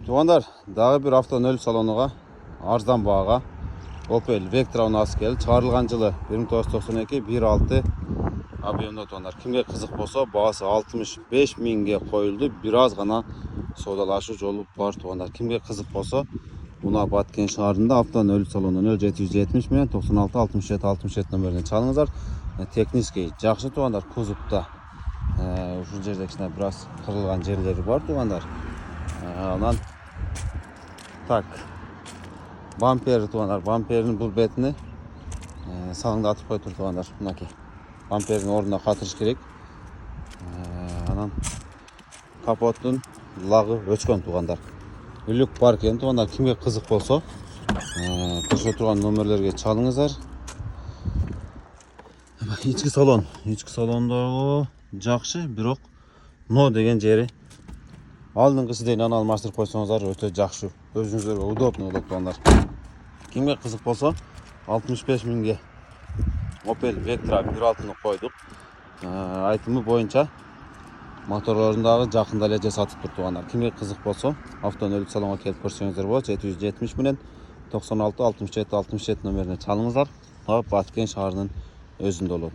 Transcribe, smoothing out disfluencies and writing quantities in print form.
Туғандар, дағы бір автонөл салонуға, арзан бағаға Opel Vectra алып келді. Шығарылған жылы 1992 1.6 объемда туғандар. Кімге қызық болса, бағасы 65 мыңға қойылды. Біраз ғана саудалашу жолы бар туғандар. Кімге қызық болса, бұны Баткен шаарында автонөл салону 0770 мен 96 67 67 нөміріне чалыңыздар. Технический жақсы туғандар, кузовта ушул жерде кичине біраз кырылган жерлери бар туғандар. Анан так бампер туғандар, бамперин бұл бетini салыңдатып қойып туғандар. Мынакей бамперин орнуна катырыш керек. Анан капоттун лагы өчкөн туғандар. Үлүк бар экен туғандар. Кимге кызык болсо көрсөтүп турган номерлерге чалыңыздар. Ички салондогу жакшы, бирок но деген жери алдыңкысыден аны алмаштырып койсоңуздар өтө жакшы. Өзүңүзгө удобно болот туғандар. Кимге кызык болсо 65 миңге Opel Vectra 1.6-ны койдук. Айтымы боюнча моторлорун дагы жакында эле жасатып тур. Кимге кызык болсо автонөл салонго келип көрсөңүздөр болот. 770 менен 96 67 67 нөмөрүнө чалыңыздар. Баткен шаарынын өзүндө болот.